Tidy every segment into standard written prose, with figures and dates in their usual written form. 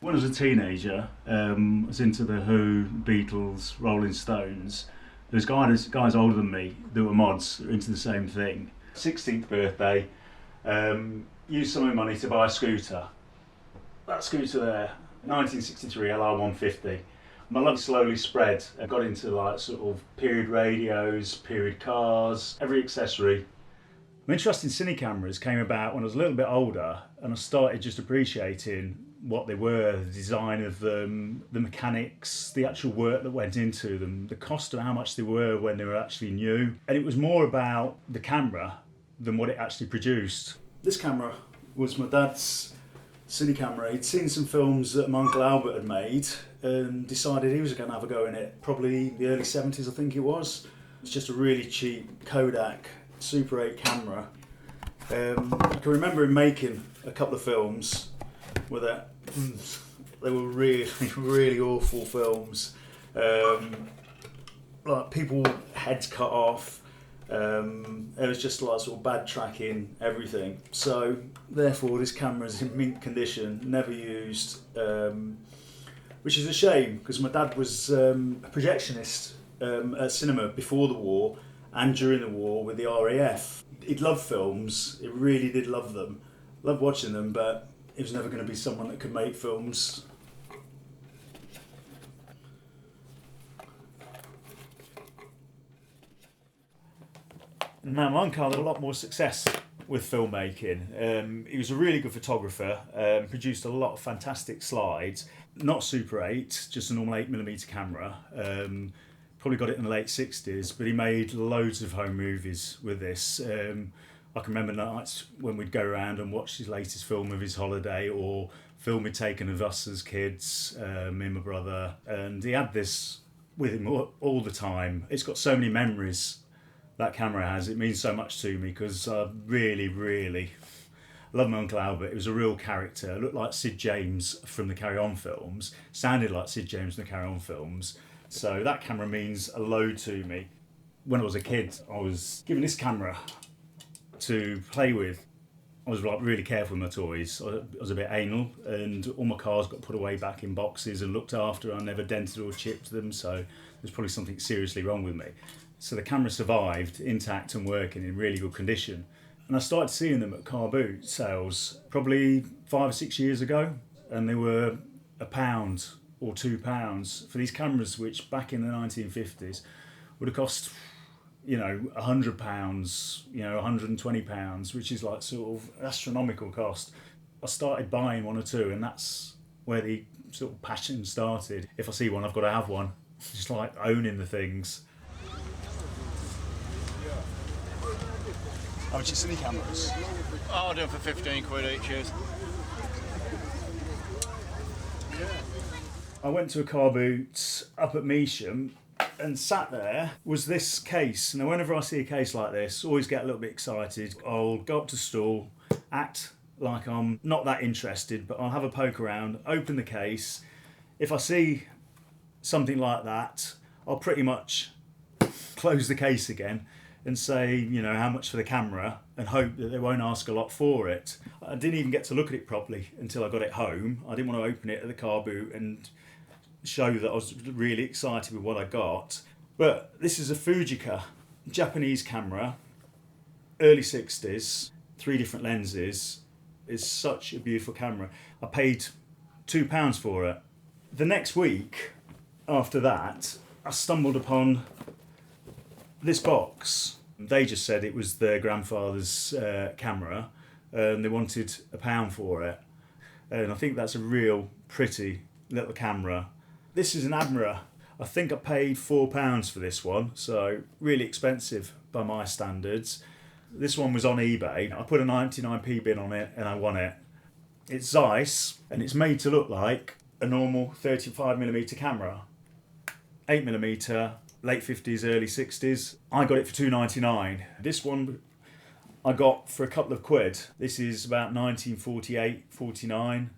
When I was a teenager, I was into the Who, Beatles, Rolling Stones. There's guys older than me that were mods, that were into the same thing. 16th birthday, used some of my money to buy a scooter. That scooter there, 1963 LR150. My love slowly spread. I got into like sort of period radios, period cars, every accessory. My interest in Cine-Cameras came about when I was a little bit older and I started just appreciating what they were, the design of them, the mechanics, the actual work that went into them, the cost of how much they were when they were actually new. And it was more about the camera than what it actually produced. This camera was my dad's Cine-Camera. He'd seen some films that my Uncle Albert had made and decided he was going to have a go in it. Probably the early 70s, I think it was. It's just a really cheap Kodak Super 8 camera. I can remember him making a couple of films with that. They were really, really awful films. Like people heads cut off. It was just like sort of bad tracking, everything. So therefore, this camera is in mint condition, never used, which is a shame because my dad was a projectionist at cinema before the war and during the war with the RAF. He'd loved films. He really did love them. Loved watching them, but he was never going to be someone that could make films. Now, my uncle had a lot more success with filmmaking. He was a really good photographer, produced a lot of fantastic slides. Not Super 8, just a normal 8mm camera. Probably got it in the late 60s, but he made loads of home movies with this. I can remember nights when we'd go around and watch his latest film of his holiday or film he'd taken of us as kids, me and my brother. And he had this with him all the time. It's got so many memories, that camera has. It means so much to me because I really, really love my Uncle Albert. He was a real character. It looked like Sid James from the Carry On films. Sounded like Sid James from the Carry On films. So that camera means a load to me. When I was a kid, I was given this camera to play with. I was like really careful with my toys. I was a bit anal and all my cars got put away back in boxes and looked after. I never dented or chipped them, so there's probably something seriously wrong with me. So the camera survived intact and working in really good condition. And I started seeing them at car boot sales probably 5 or 6 years ago, and they were £1 or £2 for these cameras, which back in the 1950s would have cost, £100, £120, which is like sort of astronomical cost. I started buying one or two, and that's where the sort of passion started. If I see one, I've got to have one. Just like owning the things. How much are Cine-Cameras? Oh, I'll do them for 15 quid each, yes. I went to a car boot up at Measham and sat there was this case. Now whenever I see a case like this, I always get a little bit excited. I'll go up to stall, act like I'm not that interested, but I'll have a poke around, open the case. If I see something like that, I'll pretty much close the case again and say, how much for the camera, and hope that they won't ask a lot for it. I didn't even get to look at it properly until I got it home. I didn't want to open it at the car boot and show that I was really excited with what I got. But this is a Fujica Japanese camera, early 60s, 3 different lenses. It's such a beautiful camera. I paid £2 for it. The next week after that, I stumbled upon this box. They just said it was their grandfather's camera and they wanted £1 for it. And I think that's a real pretty little camera. This is an Admira. I think I paid £4 for this one, so really expensive by my standards. This one was on eBay. I put a 99p bid on it and I won it. It's Zeiss and it's made to look like a normal 35mm camera. 8mm, late 50s, early 60s. I got it for £2.99. This one I got for a couple of quid. This is about 1948, 49.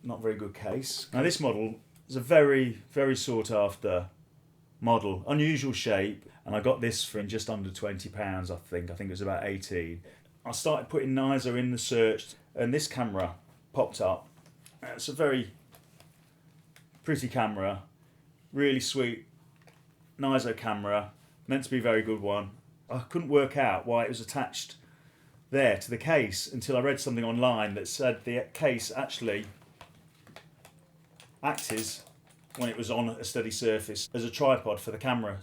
Not very good case. Now this model is a very, very sought after model. Unusual shape, and I got this for just under £20, I think. I think it was about 18. I started putting NISO in the search, and this camera popped up. It's a very pretty camera, really sweet ISO camera, meant to be a very good one. I couldn't work out why it was attached there to the case until I read something online that said the case actually acted, when it was on a steady surface, as a tripod for the camera.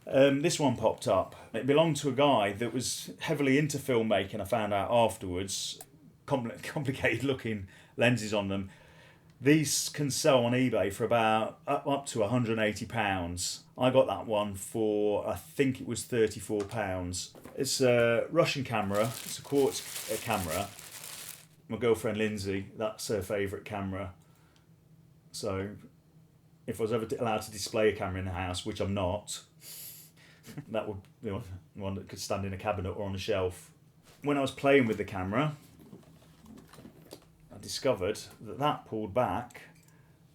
This one popped up. It belonged to a guy that was heavily into filmmaking, I found out afterwards. Complicated looking lenses on them. These can sell on eBay for about up to £180. I got that one for, I think it was £34. It's a Russian camera. It's a quartz camera. My girlfriend Lindsay, that's her favourite camera. So if I was ever allowed to display a camera in the house, which I'm not, that would be one that could stand in a cabinet or on a shelf. When I was playing with the camera, I discovered that pulled back,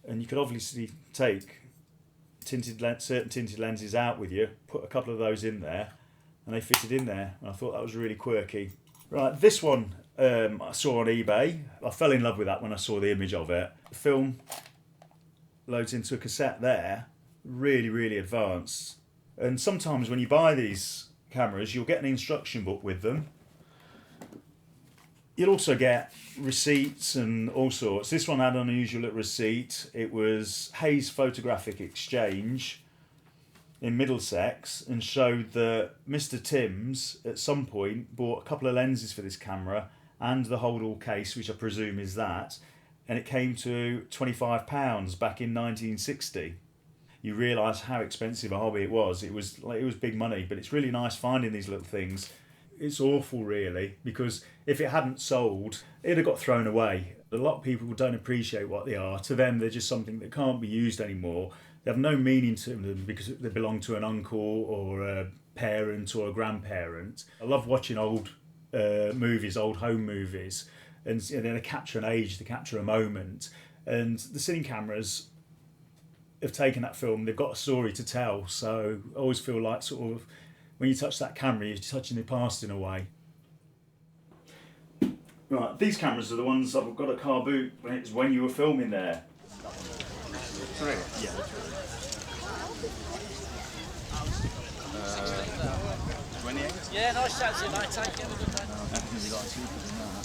and you could obviously take certain tinted lenses out with you, put a couple of those in there, and they fitted in there. And I thought that was really quirky. Right, this one I saw on eBay. I fell in love with that when I saw the image of it. The film loads into a cassette there, really advanced. And sometimes when you buy these cameras, you'll get an instruction book with them. You'll also get receipts and all sorts. This one had an unusual little receipt. It was Hayes Photographic Exchange in Middlesex, and showed that Mr. Timms at some point bought a couple of lenses for this camera and the hold-all case, which I presume is that, and it came to £25 back in 1960. You realise how expensive a hobby it was. It was big money, but it's really nice finding these little things. It's awful, really, because if it hadn't sold, it'd have got thrown away. A lot of people don't appreciate what they are. To them, they're just something that can't be used anymore. They have no meaning to them because they belong to an uncle or a parent or a grandparent. I love watching old movies, old home movies, and they capture an age, they capture a moment. And the Cine-Cameras have taken that film, they've got a story to tell. So I always feel like sort of when you touch that camera, you're touching the past in a way. Right, these cameras are the ones I've got at car boot when you were filming there. Three? Yeah. 28? Yeah, nice chat to you, mate. Take care. Have a good day. Have you got cheaper than that?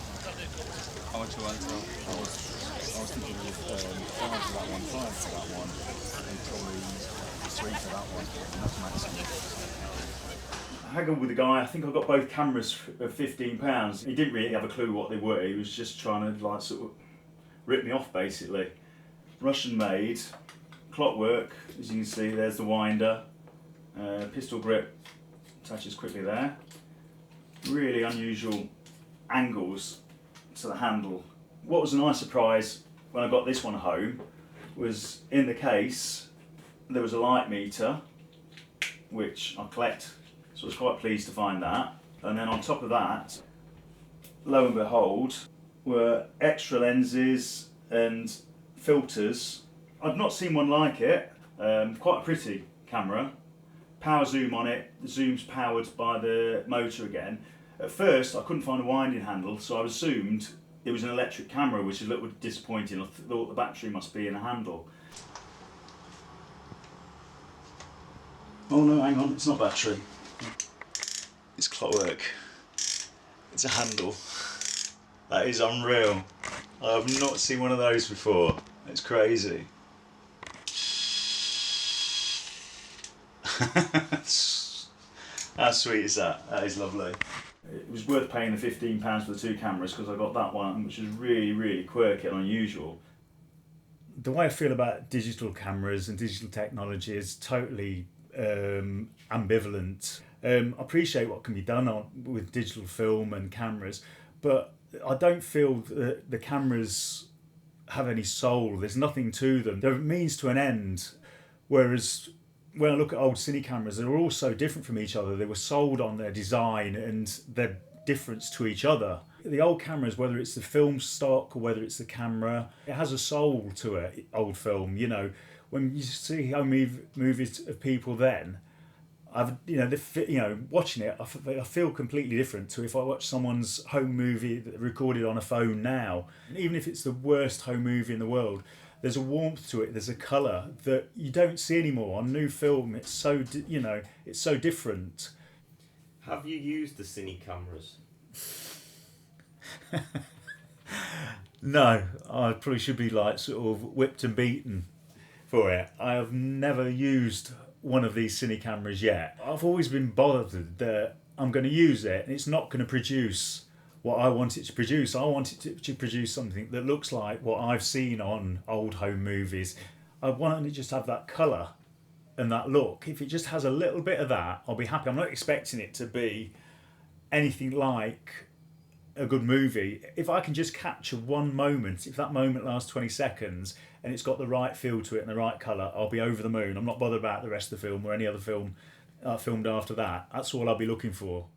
How much you want to? I was thinking of 5 for that one, 5 for that one, and probably 3 for that one. And that's maximum. I haggled with the guy. I think I got both cameras for £15. He didn't really have a clue what they were. He was just trying to like sort of rip me off, basically. Russian made, clockwork, as you can see. There's the winder, pistol grip attaches quickly there. Really unusual angles to the handle. What was a nice surprise when I got this one home was in the case there was a light meter, which I collect, so I was quite pleased to find that. And then on top of that, lo and behold, were extra lenses and filters. I've not seen one like it. Quite a pretty camera. Power zoom on it. The zoom's powered by the motor again. At first I couldn't find a winding handle, so I assumed it was an electric camera, which is a little bit disappointing. I thought the battery must be in the handle. Oh no, hang on, it's not battery. It's clockwork. It's a handle. That is unreal. I have not seen one of those before. It's crazy. How sweet is that? That is lovely. It was worth paying the £15 for the 2 cameras because I got that one, which is really quirky and unusual. The way I feel about digital cameras and digital technology is totally ambivalent. I appreciate what can be done with digital film and cameras, but I don't feel that the cameras have any soul. There's nothing to them. They're a means to an end. Whereas when I look at old Cine-Cameras, they're all so different from each other. They were sold on their design and their difference to each other. The old cameras, whether it's the film stock or whether it's the camera, it has a soul to it, old film. You know, when you see home movies of people then, watching it, I feel completely different to if I watch someone's home movie recorded on a phone now. Even if it's the worst home movie in the world, there's a warmth to it. There's a colour that you don't see anymore on new film. It's so it's so different. Have you used the Cine-Cameras? No, I probably should be like sort of whipped and beaten for it. I have never used one of these Cine-Cameras yet. I've always been bothered that I'm going to use it and it's not going to produce what I want it to produce. I want it to produce something that looks like what I've seen on old home movies. I want it to just have that colour and that look. If it just has a little bit of that, I'll be happy. I'm not expecting it to be anything like a good movie. If I can just capture one moment, if that moment lasts 20 seconds and it's got the right feel to it and the right colour, I'll be over the moon. I'm not bothered about the rest of the film or any other film filmed after that. That's all I'll be looking for.